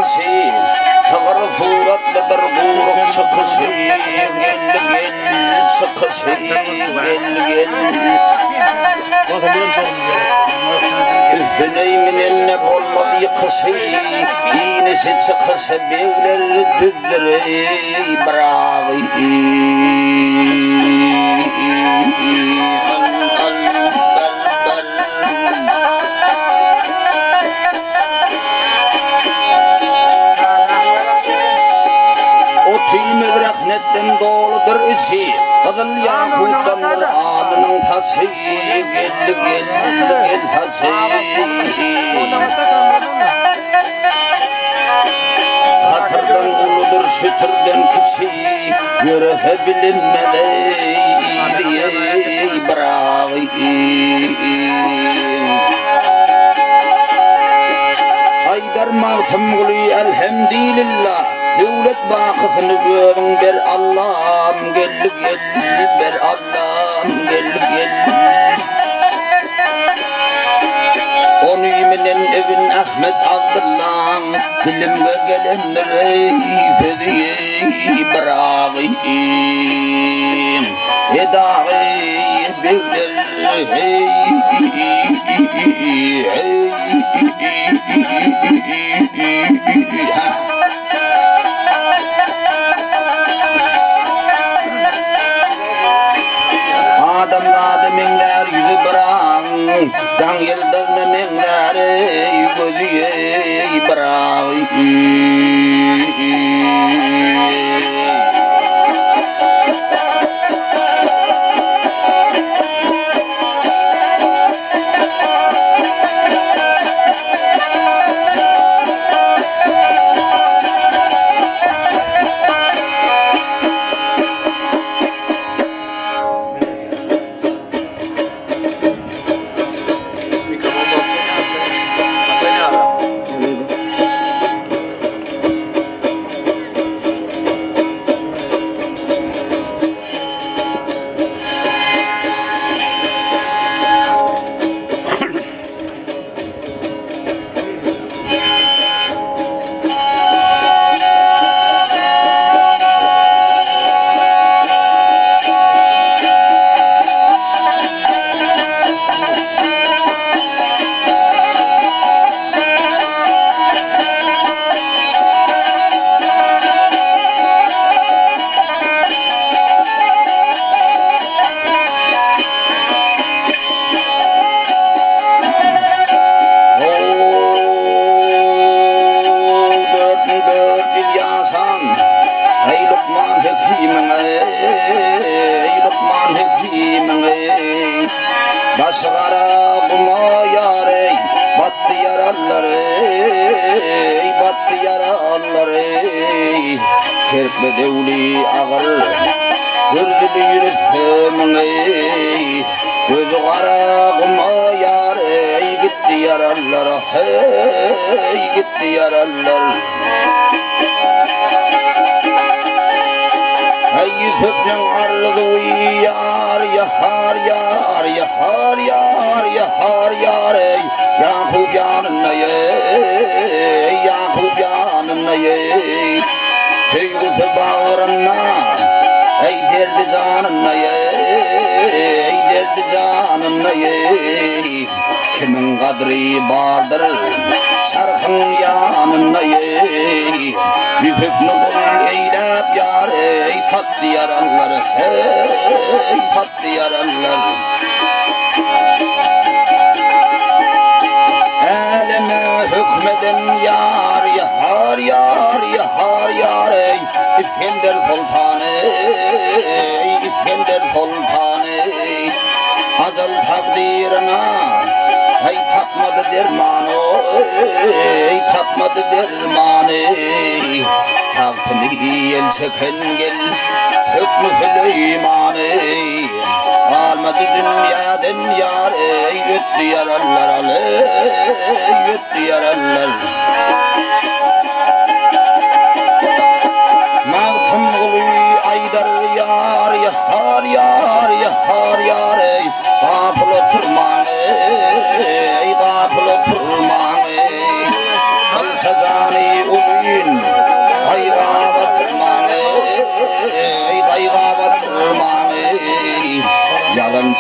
çıkışı Tağır suratlı durguruk çıkışı Gel çıkışı gel Züleymin eline olmadı yıkışı İğnesi çıkışı Bevler düzleri Bravi Tüymür rahmetten doludur içi Kızıl yakuttandır alının taşı Gel taşı Hatırdan uludur şütürden kıçı Yüreğe bilinmedi Bravo Haydar mağtım kulu elhamdülillah Devlet vakıfını görün ber Allah'ım gel ber Allah'ım gel Onu yeminen evin Ahmet Abdullah Dilimge gelenlere fediye bırakayım Edağı bekler hey Adamlar minler yüzü bırak Dan yıldırlı minler yüzü bırak Başlara kuma yare battı yaraları Kerpe devli ağır gördülü yürüsüm Gözü kara kuma yare gitti yaralar hey gitti yaralar Yüzükten ardı uyar yahar yar yahar yar yahar yar ey Yakup yanına ey Yakup yanına ey Sevgisi bağrına ey derdi canına ey derdi canına ey Kimin kadri vardır çarkın yanına ey Yüzükünü bul eylep yar ey Fattı yaralar hey fattı yaralar Elime hükmeden yar yahar yar yahar yar ey İskender Sultan ey İskender Sultan ey Acel takdirine ey tapmadı dermanı ey tapmadı dermanı Tahtını el çeken gel hükmü Süleyman'ı Almadı dünyadan yar ey Yüttü yaralar aley Yüttü yaralar Mağtım kulu aydar yar yahar yar yahar yar ey Gafıl oturman ey Gafıl oturman ey Kalça cani ulu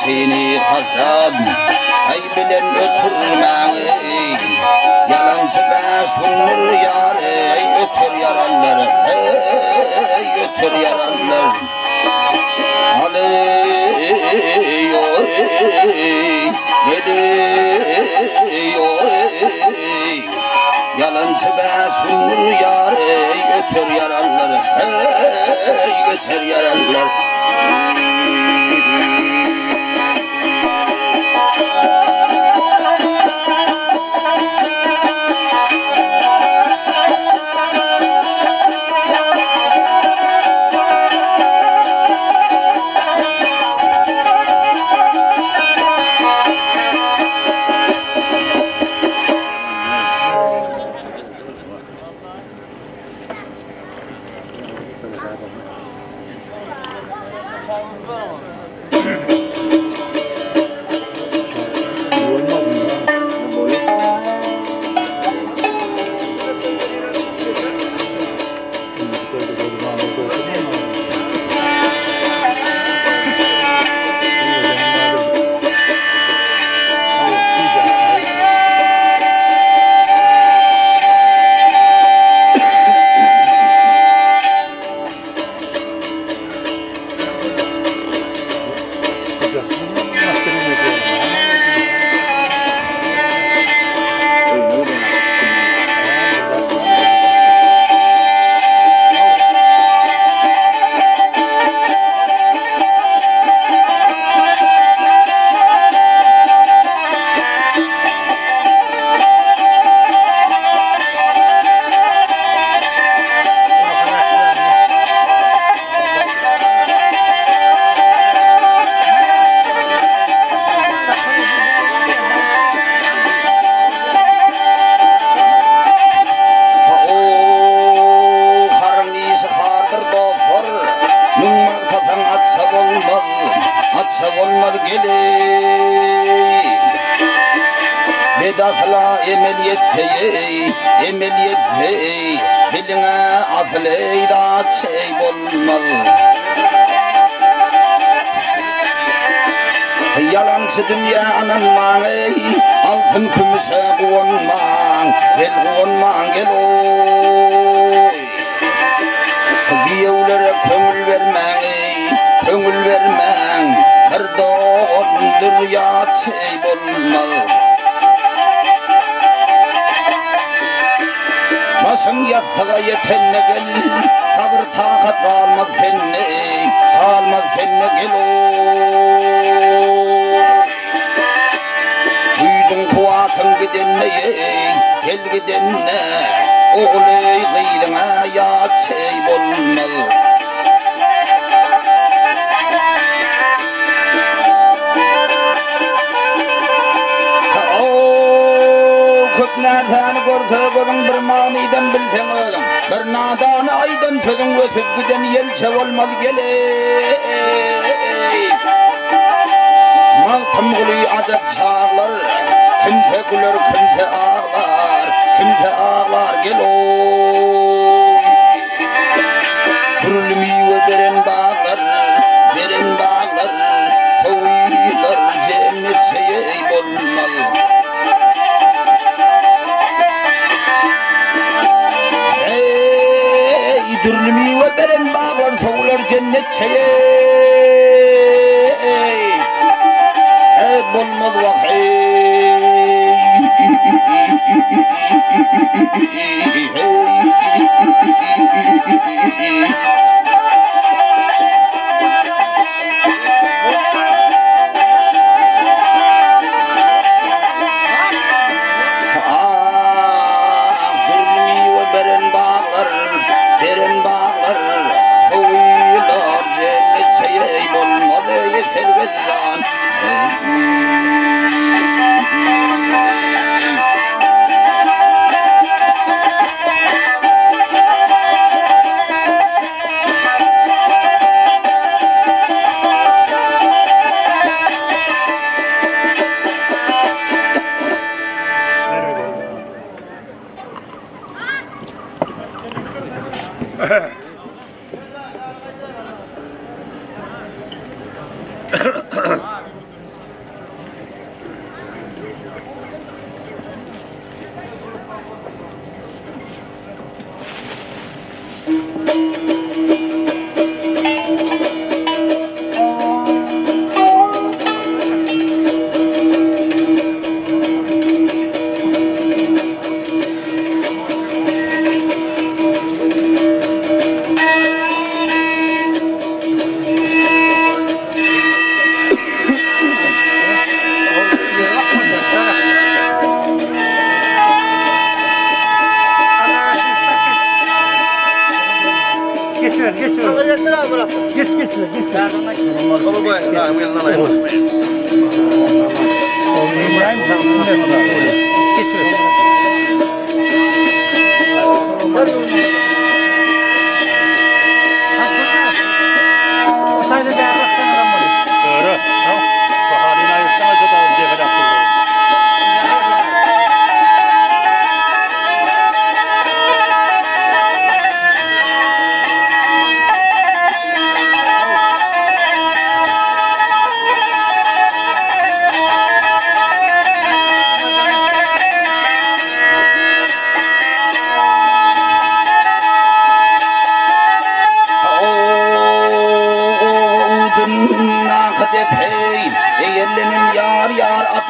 seni hazan ay bilen ötürmem yalancı be sunur yar ötür yaranlar ötür yaranlar aleyyo geliyor yalancı be sunur yar ötür yaranlar götür yaranlar olmadı geley bedasla emeliyet hey biline asleyda şey olmaz yalancı dünyanın mani altın kumuşa kuonman gel oy diyevlere köngül vermen her doğandır ya şey olmaz başın yakığa yetenle gel sabır takat kalmaz senne gel büyüdün kuatın gidenne gel gidenne oğley kıydına ya şey olmaz Nereden görse gözün bir maniden bilsen oğlum bir nadan aydan sözün ötüp giden yelçe olmaz geley Malkım gülü acep çağlar kimse güler kimse ağlar gel oy Gürülmü ve veren bağlar Koylar cennet şey olmaz Dürlümü ve beren bağlar soğular cennet çeye bulmaz vahiy Yeter vezdan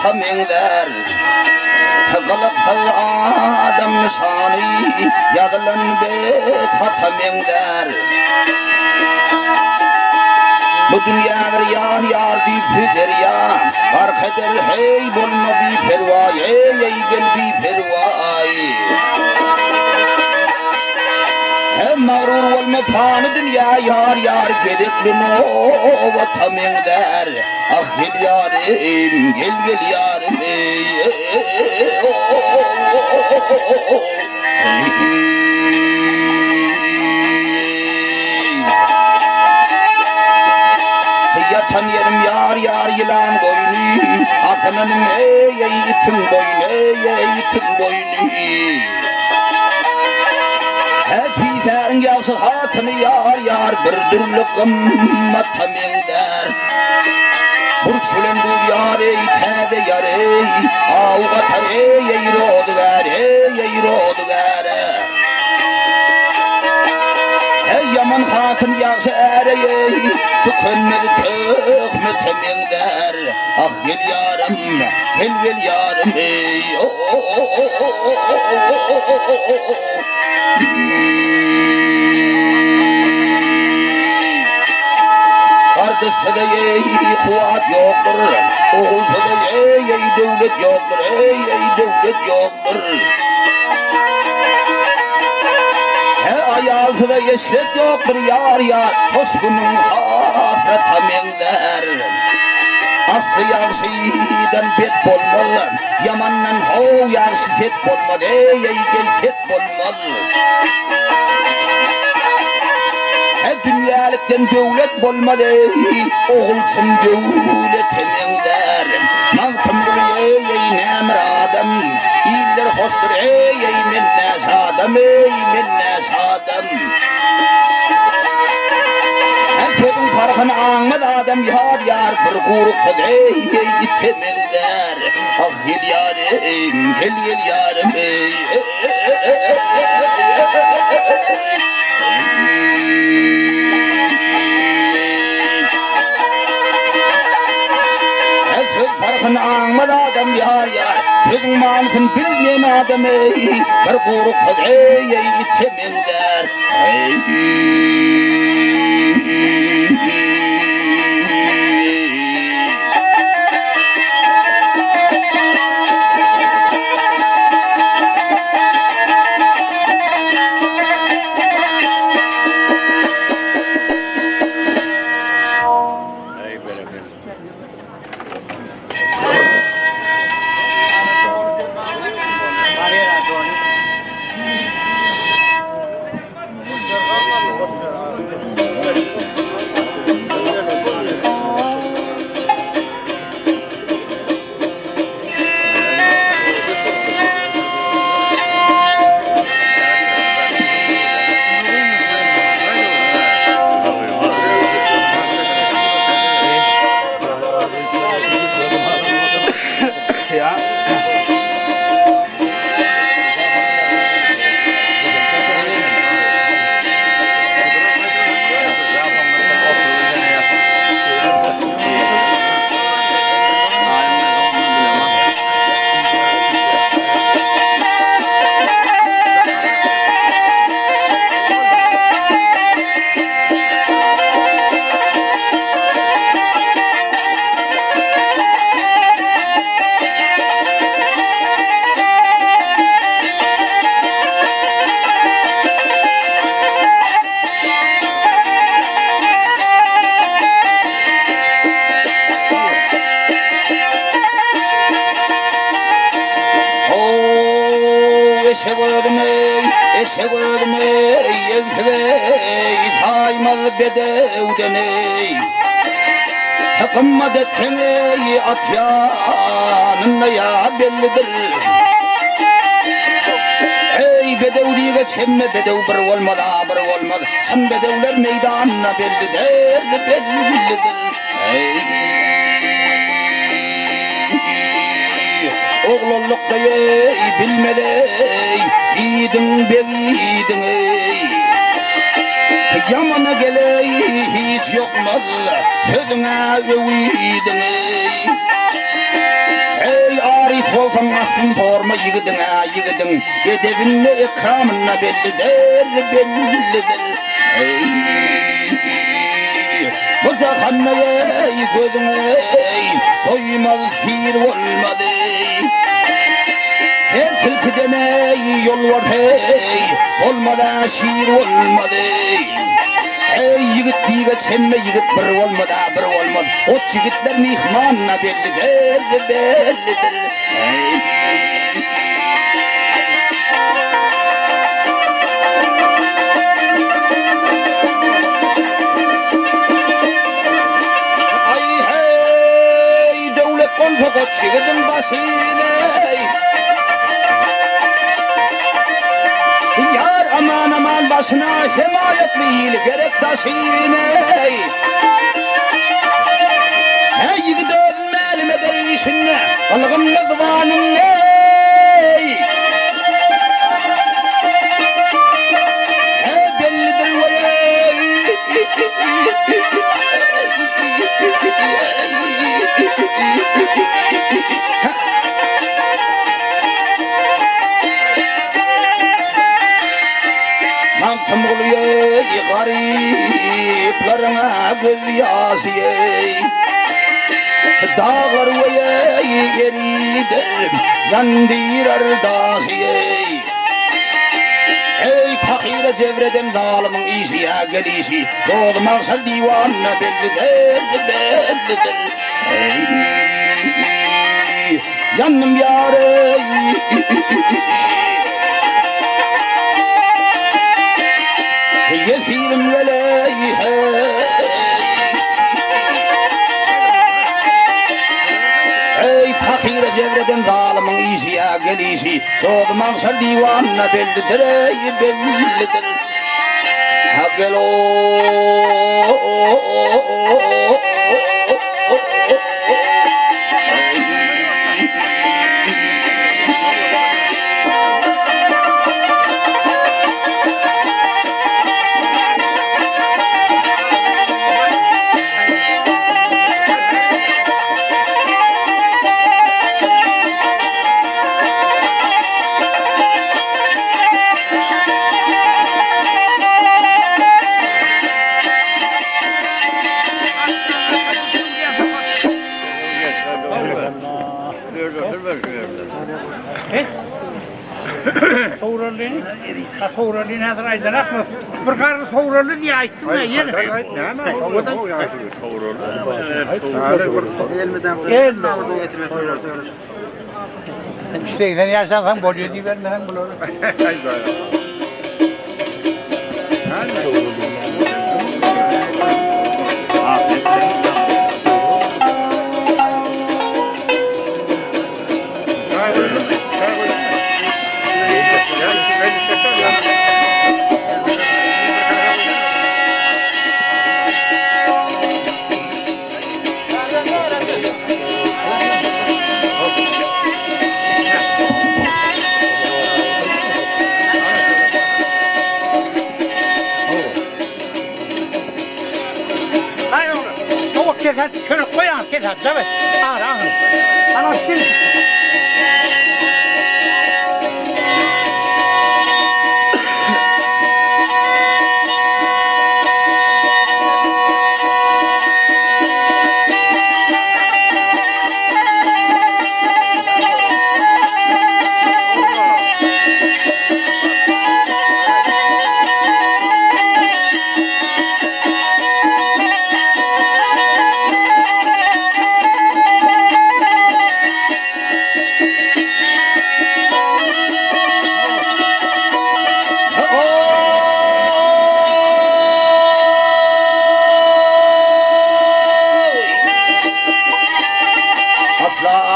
Atamengler Galakal Adam Sani Yadalan be Katamengler Bu dünya bir yar deyip fidir ya Arkeder hey bolma bir pervay Hey gel bir pervay Hem mağrur olma panı dünya yar Gedeklin o vatamengler Ah gel yarim gel yarim Yatan yerim yar yılan boynu Atananım itin boynu Hep isen yası hatını yar Bir dürlü kımmatamengler Burçulendu yare tebe yare Au atare yeyrodu gare Hey yaman hatın yağsa ereye Tükönmedi tökmetemengler Ah gel yarim ey Kardeşse de kuvat yoktur Oğulsa da devlet yoktur devlet yoktur Ayalsa da yeşlet yoktur yar Hoşgunun hafretamengler Aslı yansıdan bet bolmalı Yamandan hov yansı fet bolmalı gel fet bolmalı Dünyalıktan devlet bolmadı Oğulsun devletemengler Mantım buraya nemir adam İller hoştur minnes adam Sözün farkını anladı adam yar Bir kuyruk temengler Ah gel yarim Farkını anmadı adam yar Sözün manısını bilmeyen adam Bir kuyruk temengler çevirme yekvey saymaz bedevdeney Takımma detkeney at yanına ya bellidir Ey bedevliğe çemme bedev bir olmadı bir olmadı Sen bedevler meydanına bellidir Ey Oğluluk dayey bilmedey İyidin beydin ey Yamana geley hiç yokmaz Ödüne övidin ey Ey arif olsan asın forma yigidin Edevinle ekramına bellidir Ey Bu cahanneye gözüne doymaz sihir olmadı Her tilkiden yol var olmadan şiir olmadı Ey yigit diye çemme yigit bir olmadı O yigitler mihmanına bellidir Fakat şigitin basine Yar aman başına himayetli gerek taşine Hey yigit ölmelime değişinne Kalgın rıdvanım ney Hey bellidir vay Mantım oluyor gariplarına göz yasıyey Dağlar vay eridir yandırar dağsıyey Ey fakire cevreden zalimin işi ya gelişi Doğdu maksal divanına bellidir Ey yanım yâre Yefirim veleyhe Ey fakire cevreden zalimin işi ya gelişi Doğdu maksal divanına bellidir Ha gel Toğralın hazır aydan akmaz. Bir karı toğralı diye ayttım ya yeni. İşte yaşasan boruyor diye vermeden bulur. Şöyle koyan keser tabi. Ağır. Ana sil.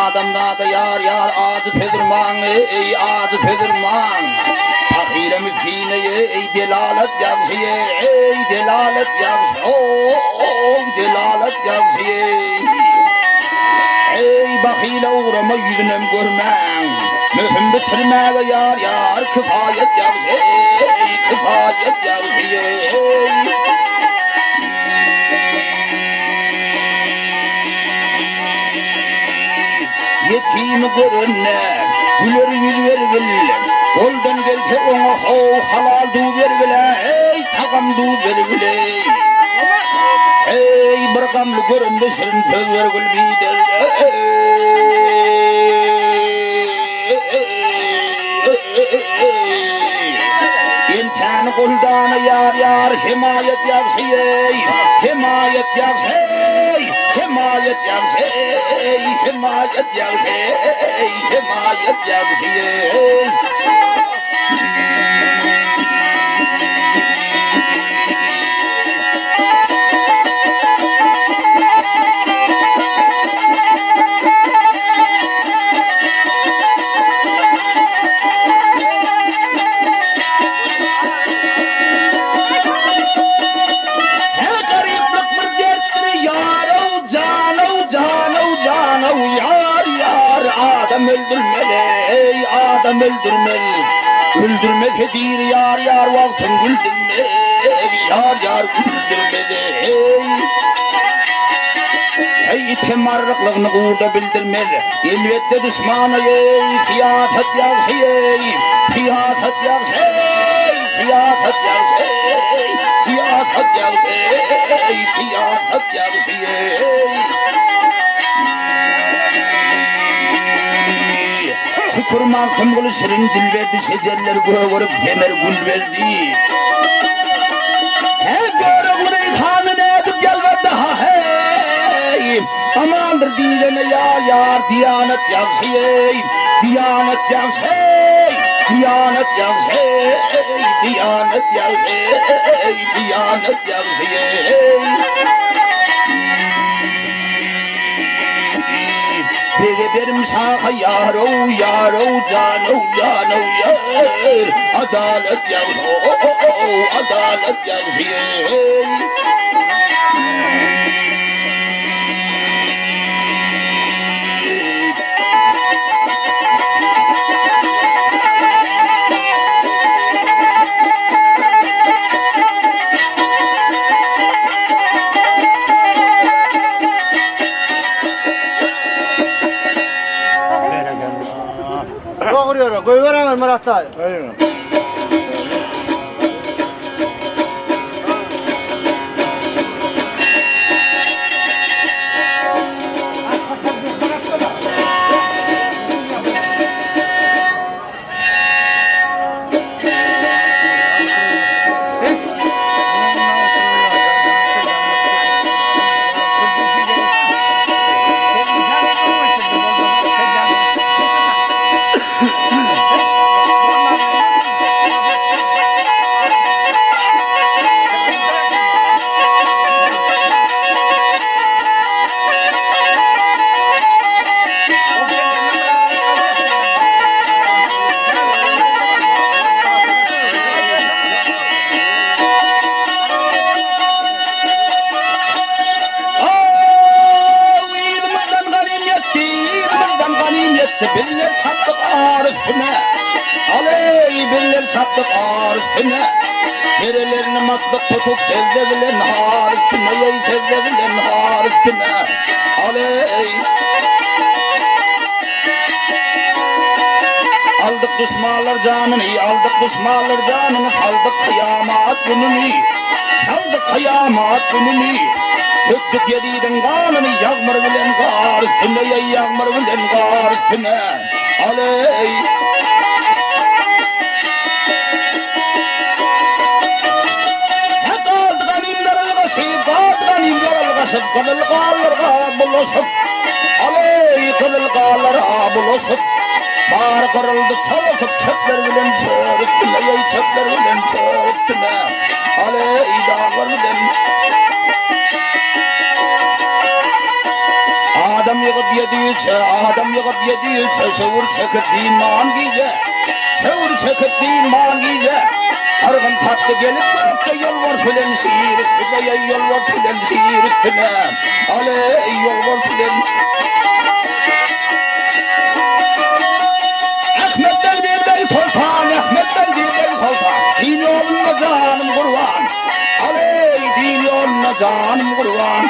adamda da yar ağzı tedurman ey ağzı tedurman fakire miskine ey delalet yavşiye ey delalet yavşi delalet yavşiye ey bakile uğrama yüzünem görmem mühim bitirme ve yar kifayet yavşi kifayet yavşiye yetim görünler, güler yüz vergiler, golden gelte ona halal du vergiler, ey takam du vergiler, ey bırkamlı görünme şirin töz vergil bider, İmtihanı kuldana yar himayet yavşiyey, himayet yavşiyey, himayet yavşiyey, himayet yavşiyey, himayet yavşiyey. Adam öldürmeli, adam öldürmeli. Öldürmekedir yar vaktin güldürmeli, yar güldürmeli. Ey temarrıklığını uğurda bildirmeli. Elbette düşmanı ey, fiyat et yavşi ey, fiyat et yavşi ey, fiyat et yavşi ey, fiyat et yavşi ey, fiyat et yavşi ey. Şükür mahkum kılı şirin dil verdi, şecerler görüp kemer gül verdi. Hey görüp kanını edip gel verdi ha hey. Amandır diyene yar diyanet yavşi ey, diyanet yavşi ey, diyanet yavşi ey, diyanet yavşi ey, diyanet yavşi ey. Begeberim saha yaro cano yar adalet yavşi adalet yavşi Doğruyor, koyuver hemen Murat dayı. Eyvallah. Biller çattık arifine, aley biller çattık arifine. Nerelerini matlık tutup sevdebilen harifine, ey sevdebilen harifine, aley. Aldık düşmanlar canını, aldık düşmanlar canını, aldık kıyamat gününü, aldık kıyamat gününü. Döktük yediden kanını, yağmur bilen kar üstüne, ey yağmur bilen kar üstüne, aley. Hep aldı ganimler ılgasıp, kızıl kallarga bulaşıp, aley kızıl kallara bulaşıp. Bağır kırıldı çalışıp, çöpler bilen çöktüme, ey çöpler bilen çöktüme, aley dağlar bilen. Adam yıkıp yediyse, adam yıkıp yediyse, şevur çekip diman giyce, şevur çekip diman giyce. Argın tatlı gelip görüpçe yol var filan şiirik filan, ya yol var filan şiirik filan. Aley yol var filan. Ahmet Bey Sultan, Ahmet Bey Sultan. Din yoluna canım kurban. Aley din yoluna canım kurban.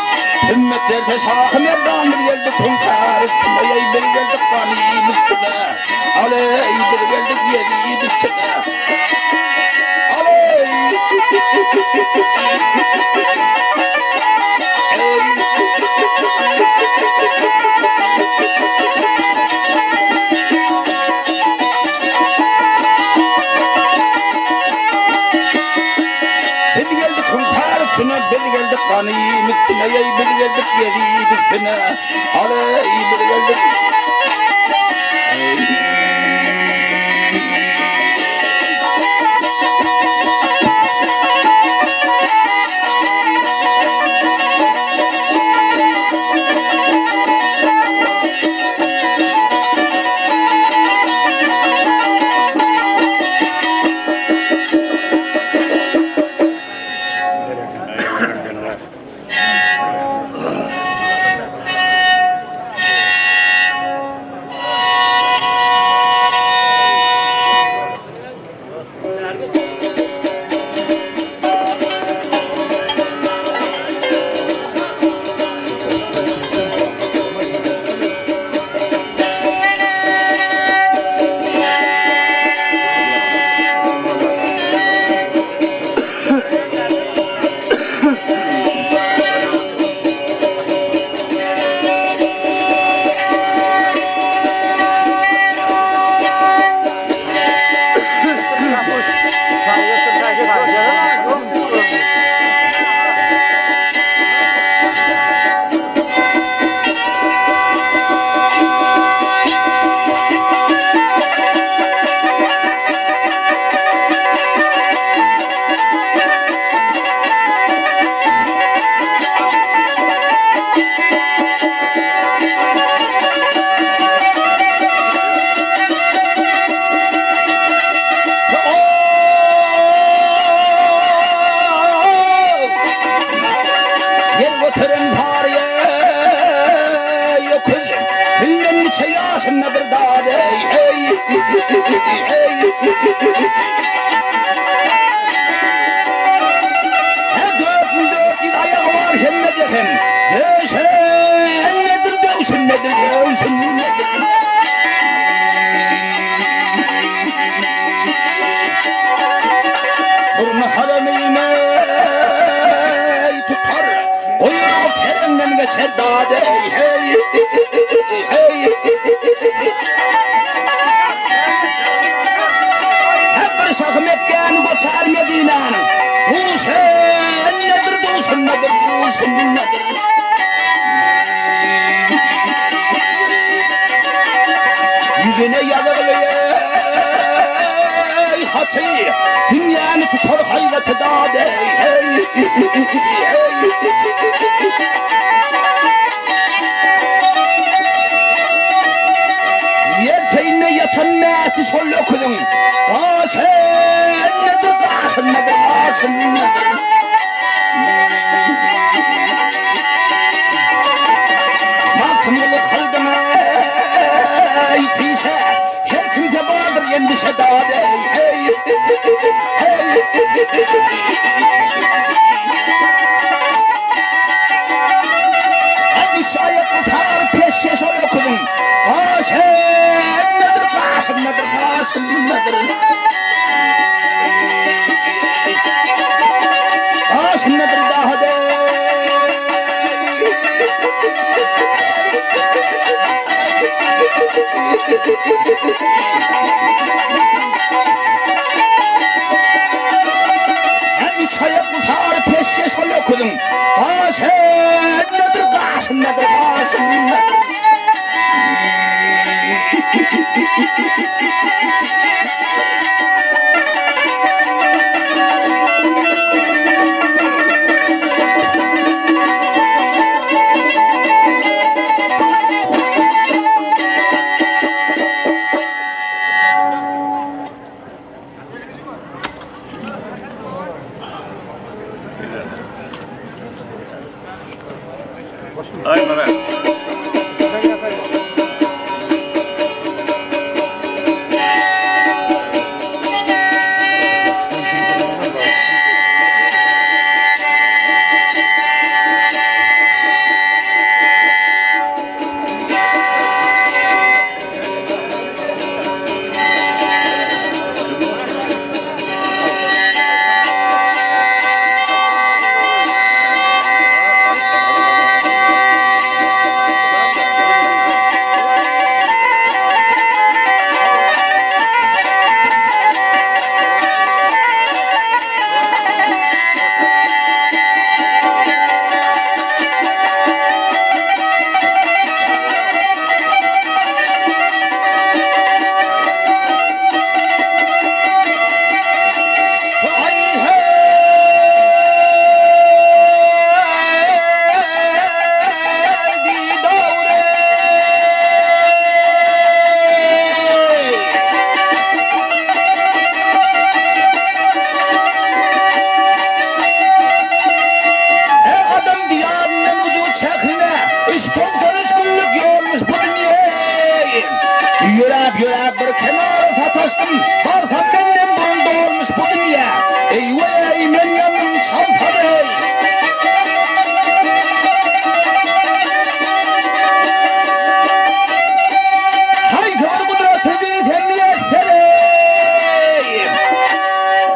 Ümmetlerde şahı merdandır geldi kunkar üstüne. Yey bir geldi kaniyim üstüne. Aley bir geldi yediyim üstüne. Aley. Beni geldik kunkar üstüne, beni geldik kaniyim üstüne. Yey beni geldik yediyim üstüne. Aley beni geldik. Yüzüne yalırlıyor hatı, dünyanı tutar hayvatı dağdı. Yerteğine yatan mehdi sol okudun. Kasın nedir, kasın nedir, kasın nedir? Matmalı kaldım ey pişe, her kimse vardır endişe dağdı. Hadi şayet utar peşe sol okudun. Kasın nedir, kasın nedir, kasın nedir? Kasın nedir daha de? Hadi şayet utar peşe sol okudun. Kasın nedir, kasın nedir, kasın nedir? Yürep bir kenara sataştım. Barsam benden burun doğurmuş bu dünya. Eyvah ey men yanım çalpadı. Haydi var kudretini temniyet sereyim.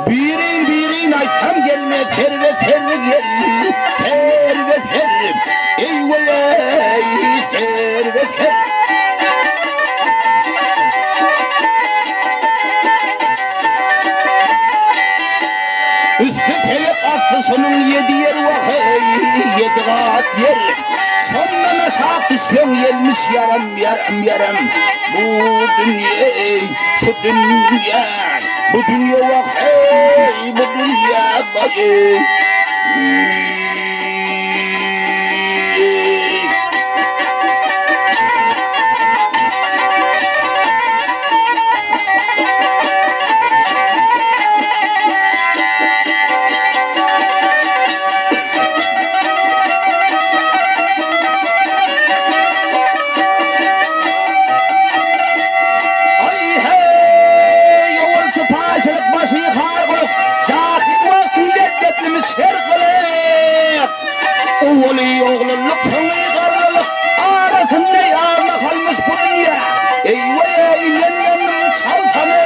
Birin aytam gelme terve gel. Terve eyvah ey terve. Üstü pelek attı sonun yedi yer vakey, yedi kat yer. Sondan aşağı düşsen gelmiş yaram. Bu dünya, şu dünya, bu dünya vakey, bu dünya bakey. Oğlu oğlunluk tanrı karlılık arasında yarına kalmış bu dünya. Eyvah eylen yanım çaltanı.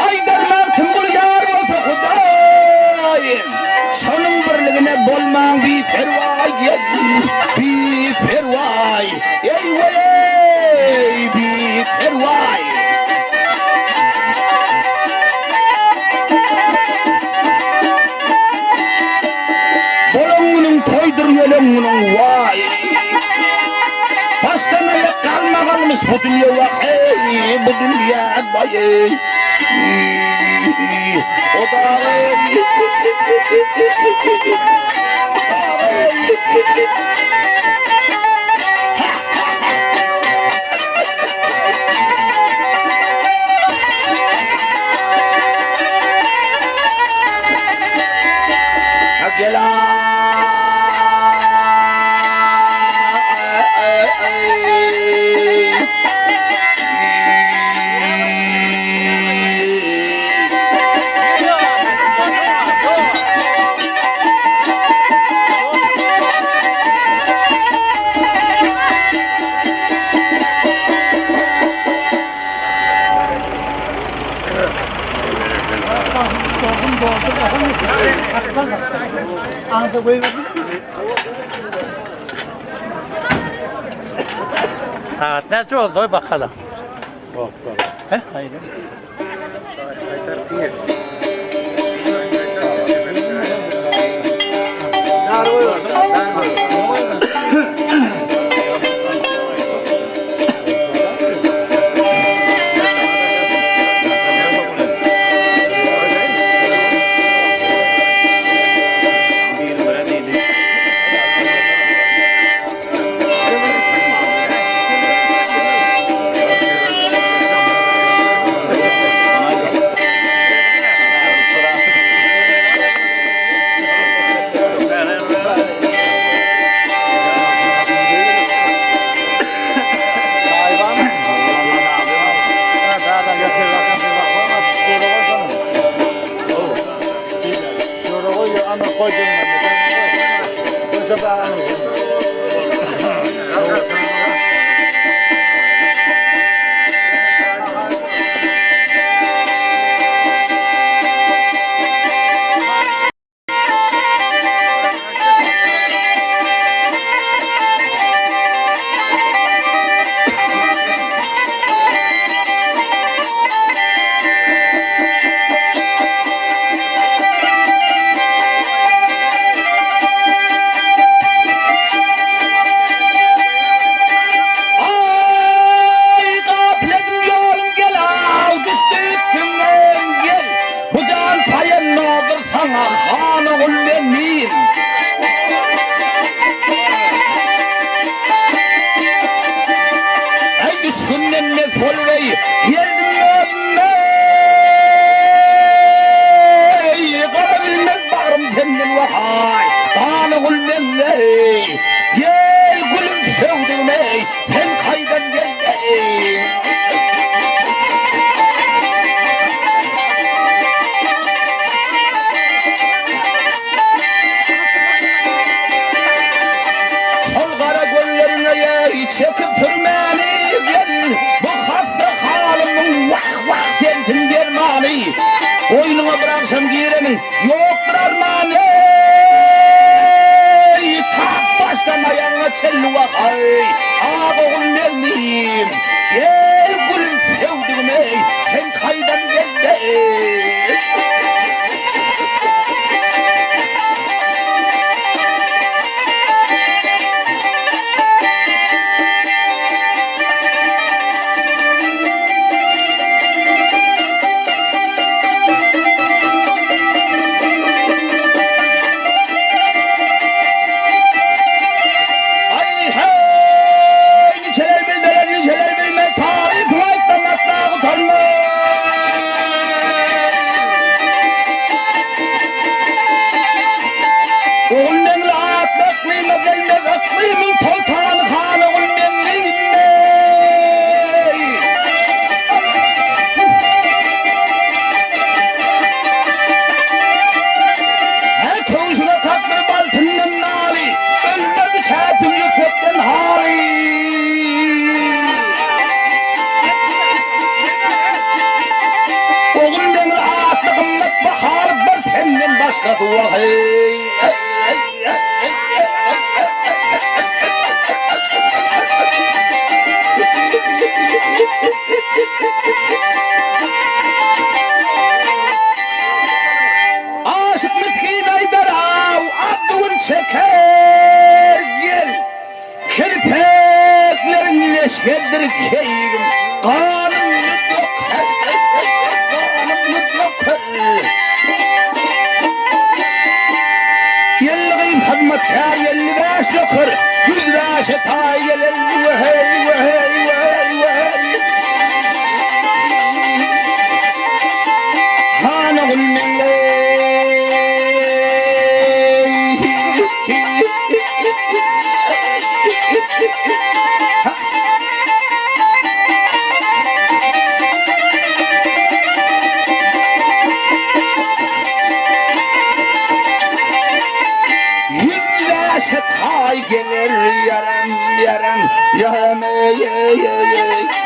Ay derman tımbıl yar olsa Hudayım. Sonun birliğine bolman bir pervay. Bir pervay. Eyvah bir pervay. Yolunun vay. Başlamaya kalmamış bu dünya vakey, bu dünya bayey. O da Anında koyuyor. Ha, ne oldu bakalım. He? Hayır. çelli vakay ağoğul benim gel gülüm sevdim ey sen kaydan geldin. Aşık mitkine darav adın çeker gel kirpeklerin leşkedir keyim kanım mutlak kanım mutlak yelgin hizmetkar yelli baş yokır yüz baş etay yelli vehey vehey vehey vehey hana gülmenle Hay gelir yarım yarım yarım ey ey ey ey.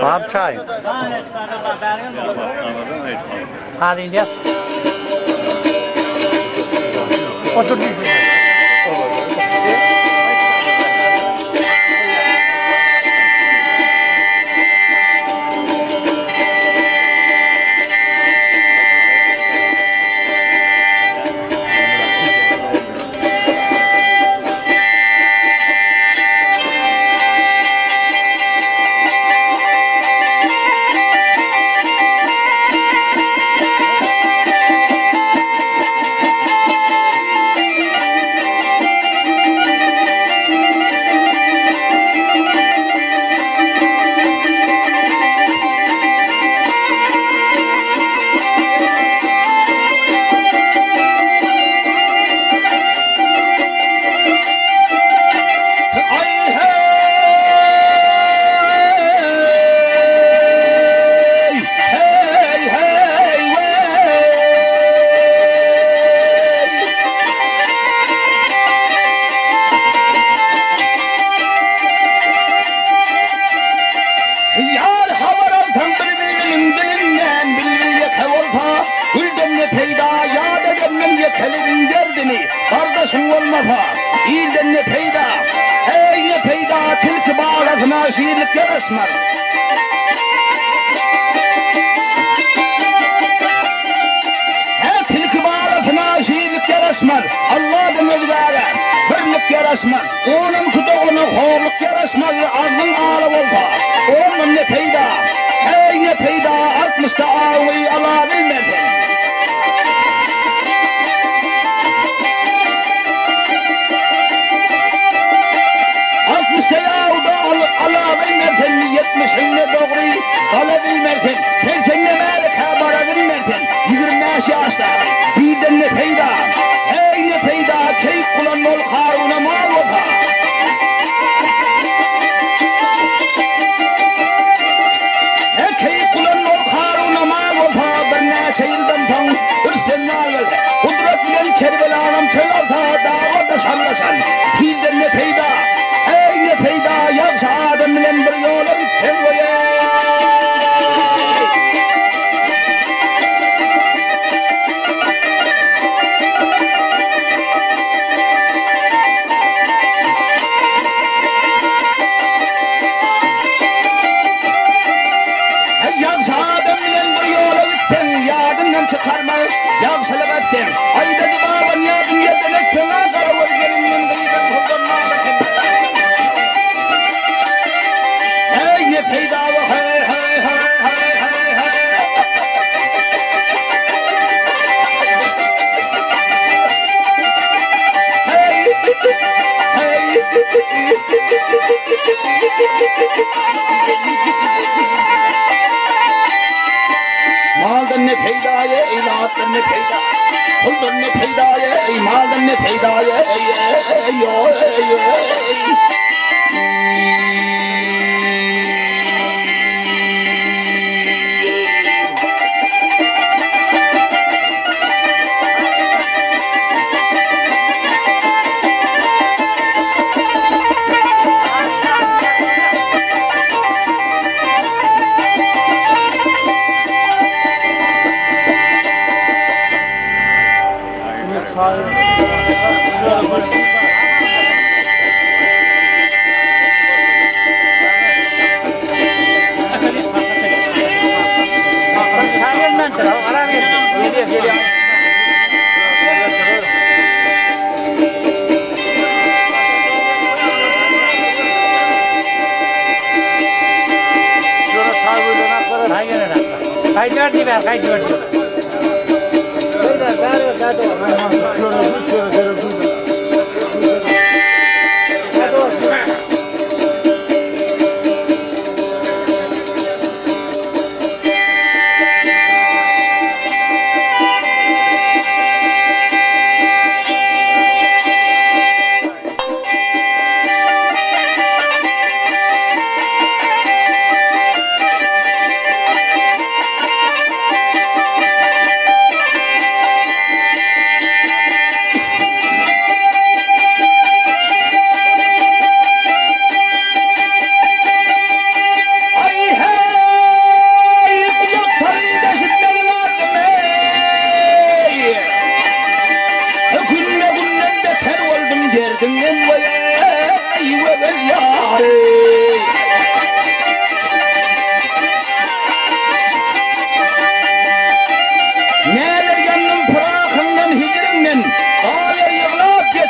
Abi çay. Halin yap. Otur bir. Kardeşin olmasa iyiden ne peyda hey ne peyda tilki bağlasına şiirlik yarışmaz. Hey tilki bağlasına şiirlik yarışmaz. Allah'ın özgâre birlik yarışmaz. Onun kuduğuna horluk yarışmaz. Ağzın ağlı olsa onun ne peyda hey ne peyda 60'da ağlayı alabilmezsin. Ala bilmerken 70'ine doğru ala bilmerken bilen bir yola gitsen oye. Çıkarma, yağ salavattem. Ayda dibavan ya dünyada ne sana karavur gelinin gıydan huzurna bakın. Hey ne peyda var, hey hey hey hey hey hey. Hey maldan ne peyda ye, ilahattan ne peyda, kuldan ne peyda ye, maldan ne peyda ye, yo yo.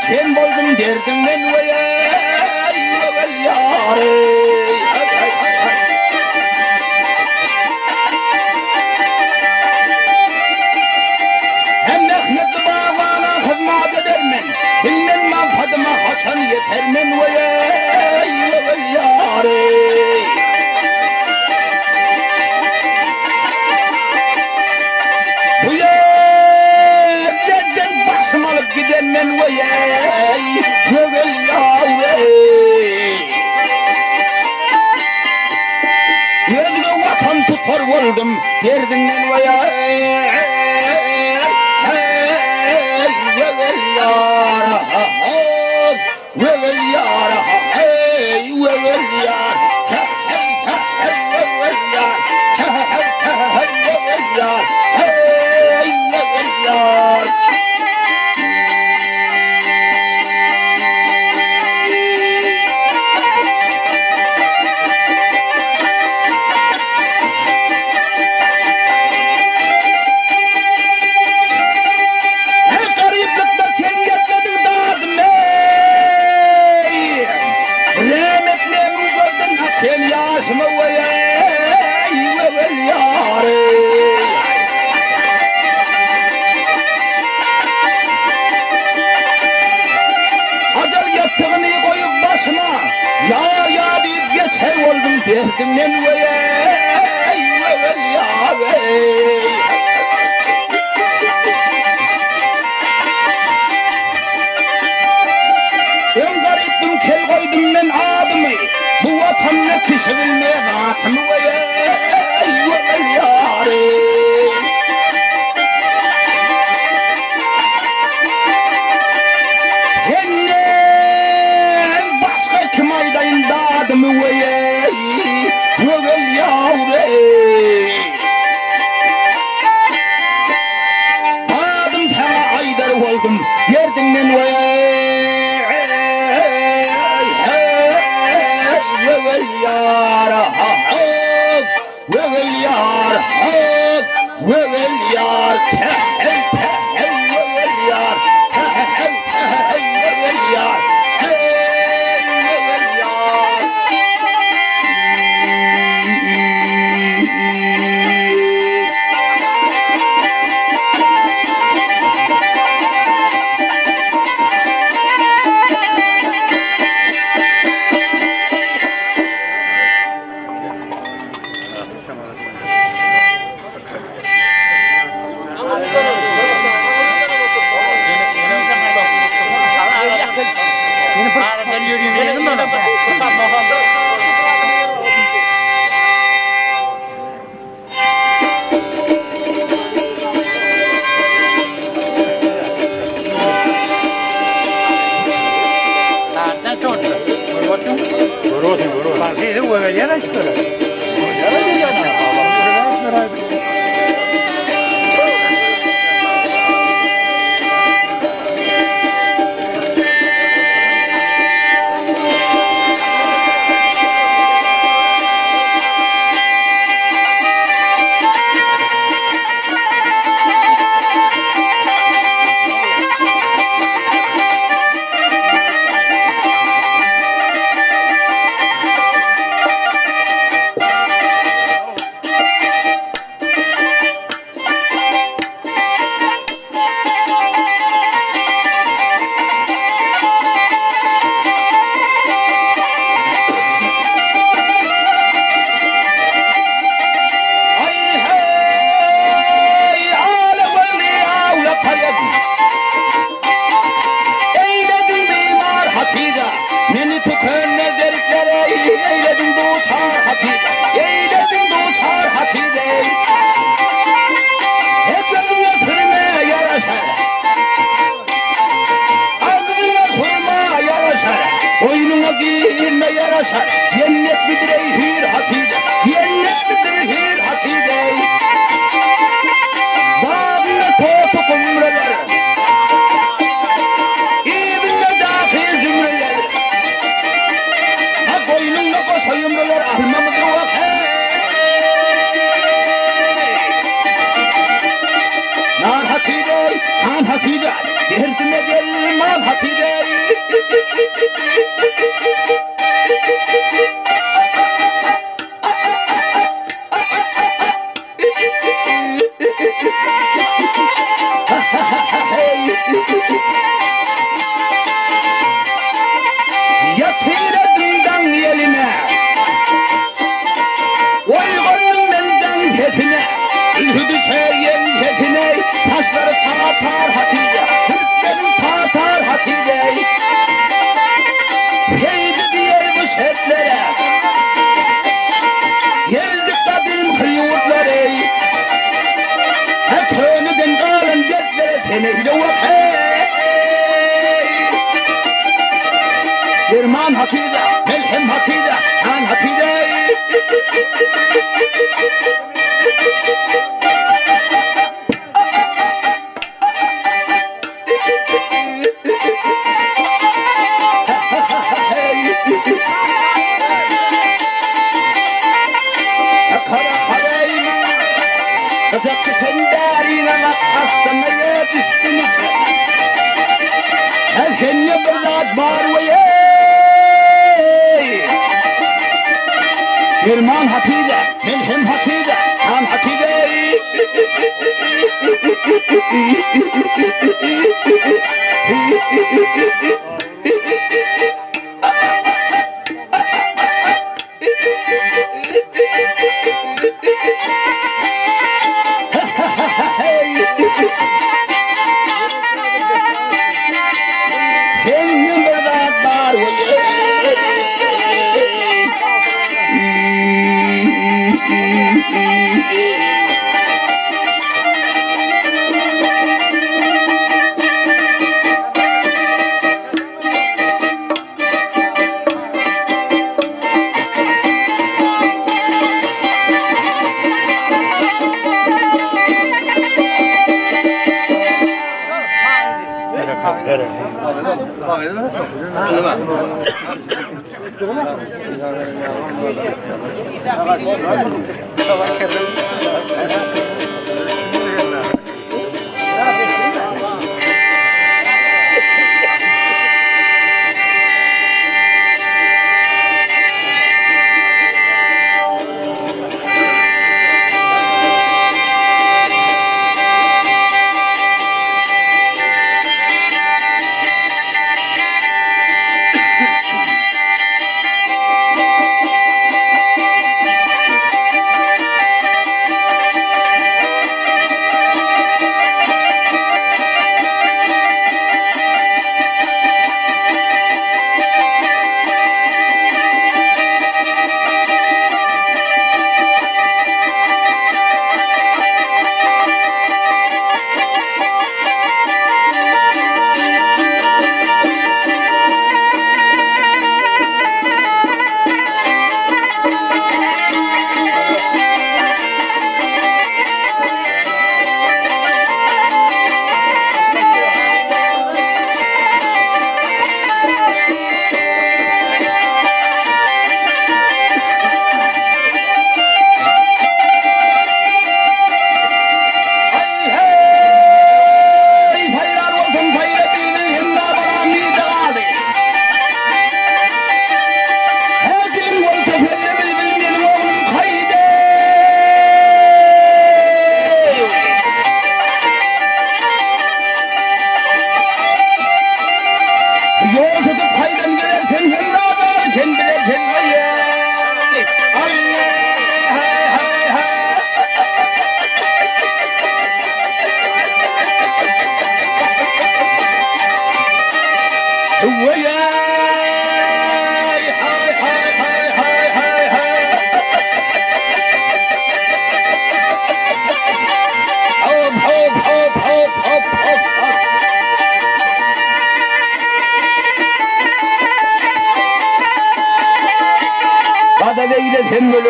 Sen boldum derdim ben vay yâre. Hem nehmet bağına hizmet edermen, bilmem manfadıma haçan yetermen vay yâre. Bu yerden başım alıp gidenmen vay tutar oldum derdinden vaya vevel yara vevel yara vevel yara vevel yara derdimden vay yâre. En gariptim kel koydum ben adımı, bu vatanla kişi bilmeye rahatım vay yâre. Senden başka kim aydayım da adımı vay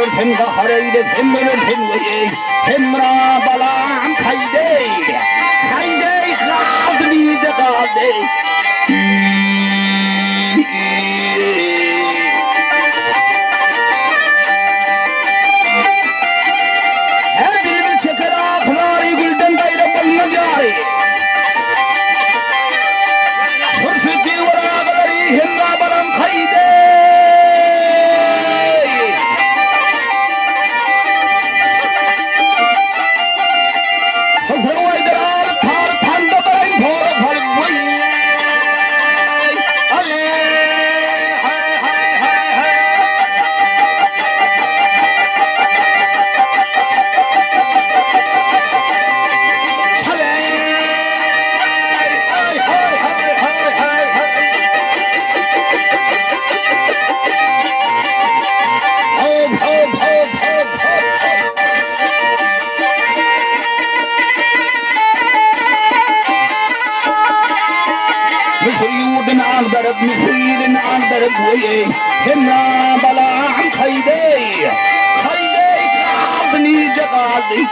ölürtün kaharıydı hem ölürtün veyey hemra balam kaydey kaydey kaldı nide kaldı her birinin çeker akları gülden gayrı bulma cari hırfıddi varağları hemra balam kaydey مثيل عن درب وياي هنا بلا عن خيدي خيدي كعبني دقالي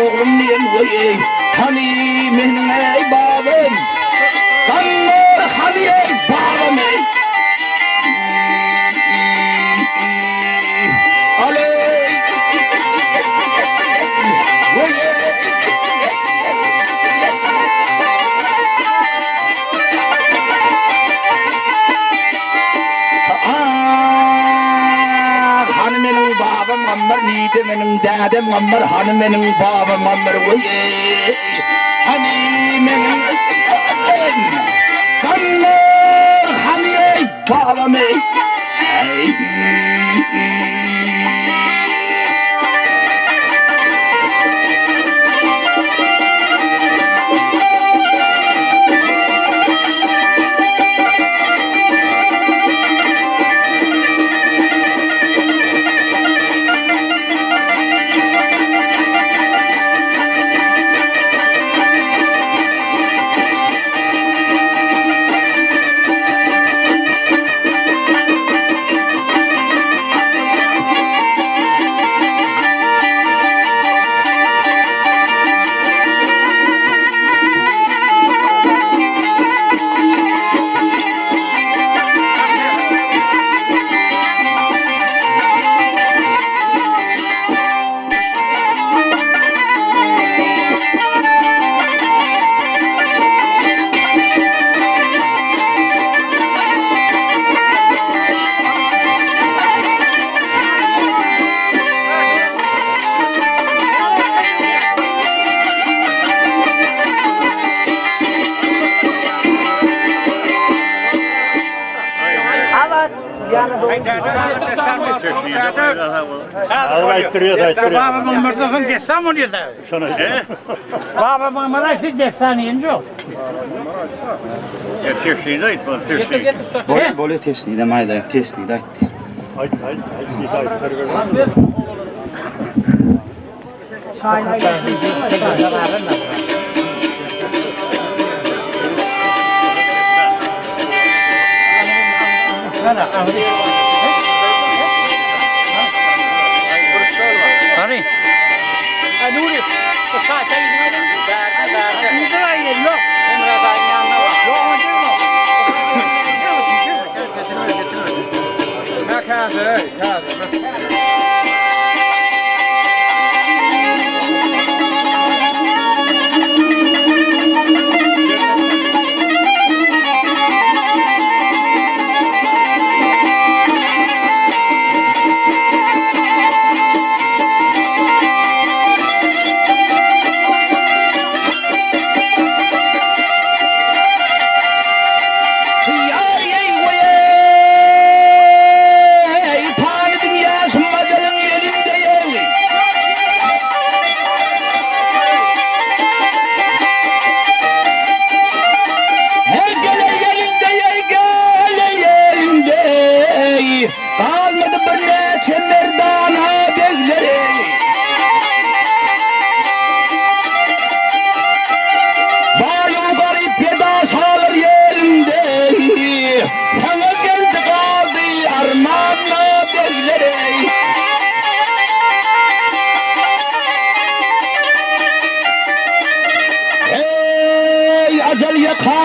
oğlum niyen vay hani min ey babam kanlar hani ey babam ey aley vay benim babam ammer niydi benim dedem ammer hani benim babam ammer vay hani benim kanlar hani ey babam ey Babamın mırdıkın destan mı diyor da? Babamın bana siz destan yiyince yok. Bolje tesni da majda tesni dajte. Sorry. Nuri,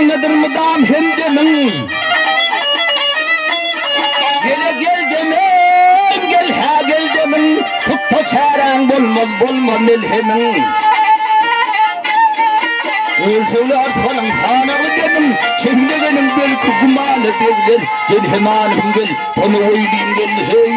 nedir mudam hem demin. Gel demin, gel ha gel demin. Tutta çaren bulmaz melhemin. Ölsöyle artmanın hanalı demin. Şimdi benim bel kukumalı devler. Gel hemanım gel, onu oyluyum gel. Hey.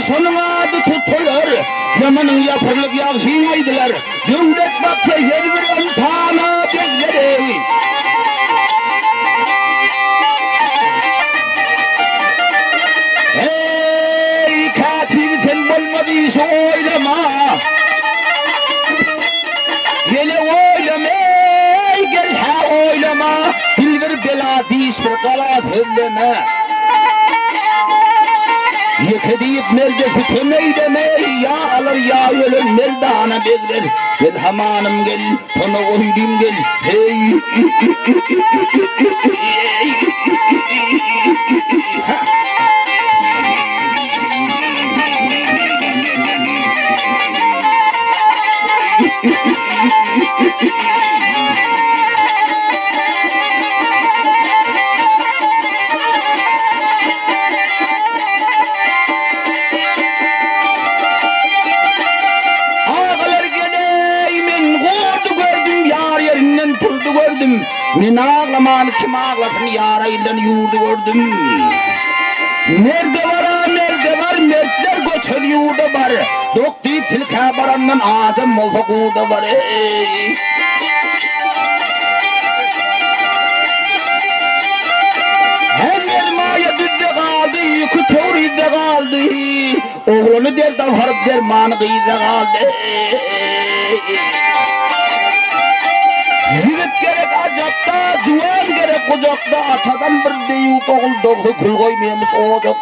Sonun adı tutulur, yamanın yapırlık yağsıymaydılar. Yumdet vakti her bir imtihana bekleri. Hey katip sen bulmadıysa oylama. Gele oylama, gel ha oylama. Bildir bela diş bir galat hülleme. Yekediyip merde tütümeyi demeyi ya alır ya ölür merdana bekler. Gel hamanım gel, sana oydum gel. Hey. Men ağlaman kim ağlasın yarayla yurdu gördüm. Nerede var mertler göçer yurda var. Dok deyip tilka barandan ağacım molta kurda var. Hem ermaya düdde kaldı, yükü toride kaldı. Oğlunu der davharıp dermanı kıyda kaldı. Yigit gerek acapta, juwan gerek kucakta. Atadan bir deyip oğul doğdu kul koymaymış ocak.